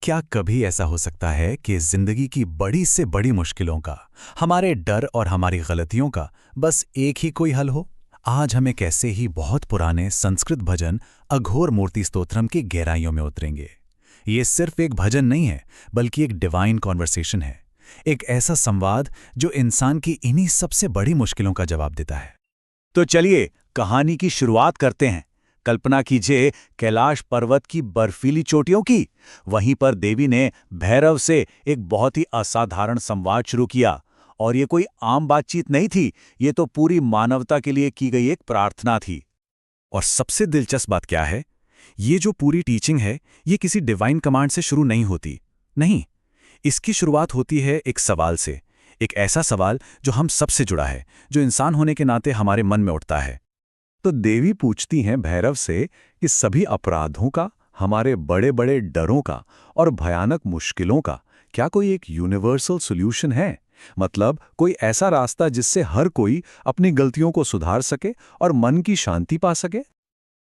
क्या कभी ऐसा हो सकता है कि जिंदगी की बड़ी से बड़ी मुश्किलों का, हमारे डर और हमारी गलतियों का बस एक ही कोई हल हो? आज हम एक ऐसे ही बहुत पुराने संस्कृत भजन अघोर मूर्ति स्तोत्रम की गहराइयों में उतरेंगे। ये सिर्फ एक भजन नहीं है, बल्कि एक डिवाइन कॉन्वर्सेशन है। एक ऐसा संवाद जो इंसान की इन्हीं सबसे बड़ी मुश्किलों का जवाब देता है। तो चलिए कहानी की शुरुआत करते हैं। कल्पना कीजिए कैलाश पर्वत की बर्फीली चोटियों की। वहीं पर देवी ने भैरव से एक बहुत ही असाधारण संवाद शुरू किया। और ये कोई आम बातचीत नहीं थी, ये तो पूरी मानवता के लिए की गई एक प्रार्थना थी। और सबसे दिलचस्प बात क्या है, ये जो पूरी टीचिंग है, ये किसी डिवाइन कमांड से शुरू नहीं होती। नहीं, इसकी शुरुआत होती है एक सवाल से। एक ऐसा सवाल जो हम सबसे जुड़ा है, जो इंसान होने के नाते हमारे मन में उठता है। तो देवी पूछती हैं भैरव से कि सभी अपराधों का, हमारे बड़े बड़े डरों का और भयानक मुश्किलों का क्या कोई एक यूनिवर्सल सॉल्यूशन है? मतलब कोई ऐसा रास्ता जिससे हर कोई अपनी गलतियों को सुधार सके और मन की शांति पा सके?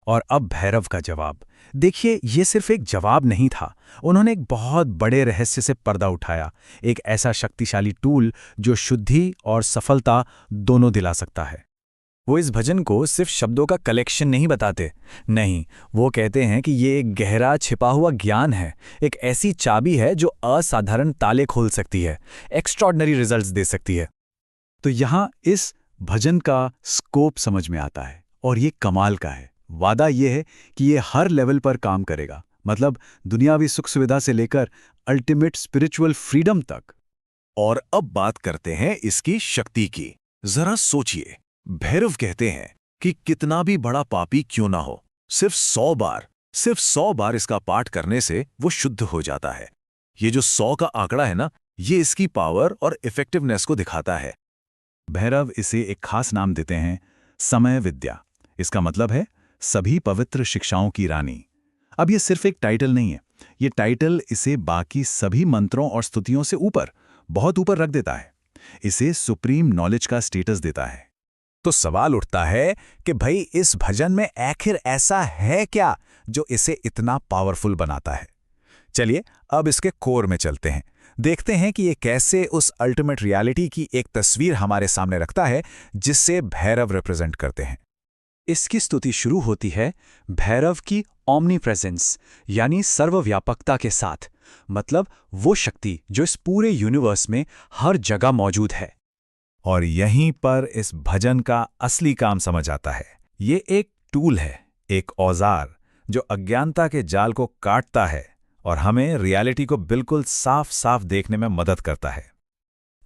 और अब भैरव का जवाब देखिए, ये सिर्फ एक जवाब नहीं था। उन्होंने एक बहुत बड़े रहस्य से पर्दा उठाया। एक ऐसा शक्तिशाली टूल जो शुद्धि और सफलता दोनों दिला सकता है। वो इस भजन को सिर्फ शब्दों का कलेक्शन नहीं बताते। नहीं, वो कहते हैं कि ये एक गहरा छिपा हुआ ज्ञान है। एक ऐसी चाबी है जो असाधारण ताले खोल सकती है, एक्स्ट्रॉर्डिनरी रिजल्ट्स दे सकती है। तो यहाँ इस भजन का स्कोप समझ में आता है और ये कमाल का है। वादा ये है कि ये हर लेवल पर काम करेगा, मतलब दुनियावी सुख सुविधा से लेकर अल्टीमेट स्पिरिचुअल फ्रीडम तक। और अब बात करते हैं इसकी शक्ति की। जरा सोचिए, भैरव कहते हैं कि कितना भी बड़ा पापी क्यों ना हो, सिर्फ 100 बार इसका पाठ करने से वो शुद्ध हो जाता है। ये जो 100 का आंकड़ा है ना, ये इसकी पावर और इफेक्टिवनेस को दिखाता है। भैरव इसे एक खास नाम देते हैं, समय विद्या। इसका मतलब है सभी पवित्र शिक्षाओं की रानी। अब ये सिर्फ एक टाइटल नहीं है, ये टाइटल इसे बाकी सभी मंत्रों और स्तुतियों से ऊपर, बहुत ऊपर रख देता है। इसे सुप्रीम नॉलेज का स्टेटस देता है। तो सवाल उठता है कि भाई इस भजन में आखिर ऐसा है क्या जो इसे इतना पावरफुल बनाता है? चलिए अब इसके कोर में चलते हैं, देखते हैं कि ये कैसे उस अल्टीमेट रियलिटी की एक तस्वीर हमारे सामने रखता है जिससे भैरव रिप्रेजेंट करते हैं। इसकी स्तुति शुरू होती है भैरव की ओमनी प्रेजेंस यानी सर्वव्यापकता के साथ। मतलब वो शक्ति जो इस पूरे यूनिवर्स में हर जगह मौजूद है। और यहीं पर इस भजन का असली काम समझ आता है। ये एक टूल है, एक औजार जो अज्ञानता के जाल को काटता है और हमें रियलिटी को बिल्कुल साफ साफ देखने में मदद करता है।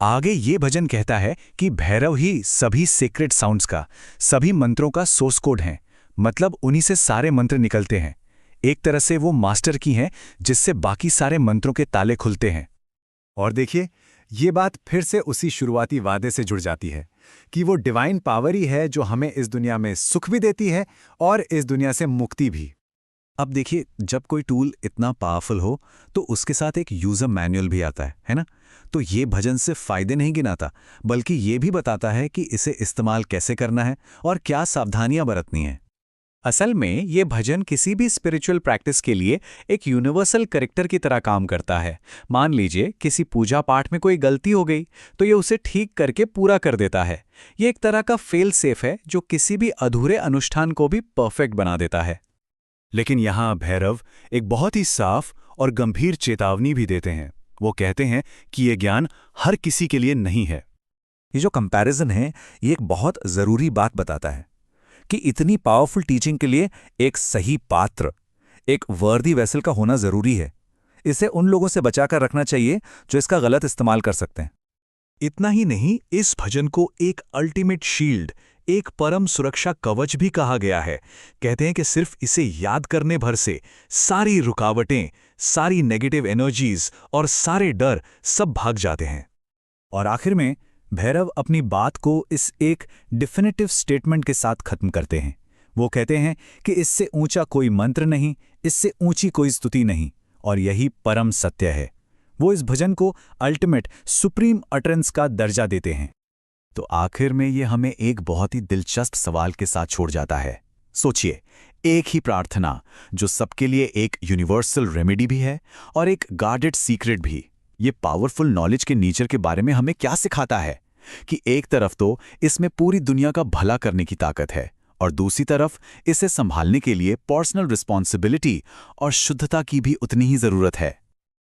आगे ये भजन कहता है कि भैरव ही सभी सीक्रेट साउंड्स का, सभी मंत्रों का सोर्स कोड हैं। मतलब उन्हीं से सारे मंत्र निकलते हैं। एक तरह से वो मास्टर की हैं जिससे बाकी सारे मंत्रों के ताले खुलते हैं। और देखिए, ये बात फिर से उसी शुरुआती वादे से जुड़ जाती है कि वो डिवाइन पावर ही है जो हमें इस दुनिया में सुख भी देती है और इस दुनिया से मुक्ति भी। अब देखिए, जब कोई टूल इतना पावरफुल हो तो उसके साथ एक यूजर मैनुअल भी आता है ना? तो ये भजन सिर्फ फायदे नहीं गिनाता, बल्कि ये भी बताता है कि इसे इस्तेमाल कैसे करना है और क्या सावधानियां बरतनी है। असल में ये भजन किसी भी स्पिरिचुअल प्रैक्टिस के लिए एक यूनिवर्सल करेक्टर की तरह काम करता है। मान लीजिए किसी पूजा पाठ में कोई गलती हो गई तो ये उसे ठीक करके पूरा कर देता है। ये एक तरह का फेल सेफ है जो किसी भी अधूरे अनुष्ठान को भी परफेक्ट बना देता है। लेकिन यहाँ भैरव एक बहुत ही साफ और गंभीर चेतावनी भी देते हैं। वो कहते हैं कि ये ज्ञान हर किसी के लिए नहीं है। ये जो कंपैरिजन है, ये एक बहुत जरूरी बात बताता है कि इतनी पावरफुल टीचिंग के लिए एक सही पात्र, एक वर्दी वेसल का होना जरूरी है। इसे उन लोगों से बचाकर रखना चाहिए जो इसका गलत इस्तेमाल कर सकते हैं। इतना ही नहीं, इस भजन को एक अल्टीमेट शील्ड, एक परम सुरक्षा कवच भी कहा गया है। कहते हैं कि सिर्फ इसे याद करने भर से सारी रुकावटें, सारी नेगेटिव एनर्जीज और सारे डर सब भाग जाते हैं। और आखिर में भैरव अपनी बात को इस एक डिफिनिटिव स्टेटमेंट के साथ खत्म करते हैं। वो कहते हैं कि इससे ऊंचा कोई मंत्र नहीं, इससे ऊंची कोई स्तुति नहीं, और यही परम सत्य है। वो इस भजन को अल्टीमेट सुप्रीम अटरेंस का दर्जा देते हैं। तो आखिर में ये हमें एक बहुत ही दिलचस्प सवाल के साथ छोड़ जाता है। सोचिए, एक ही प्रार्थना जो सबके लिए एक यूनिवर्सल रेमेडी भी है और एक गार्डेड सीक्रेट भी। ये पावरफुल नॉलेज के नेचर के बारे में हमें क्या सिखाता है कि एक तरफ तो इसमें पूरी दुनिया का भला करने की ताकत है और दूसरी तरफ इसे संभालने के लिए पर्सनल रिस्पॉन्सिबिलिटी और शुद्धता की भी उतनी ही जरूरत है।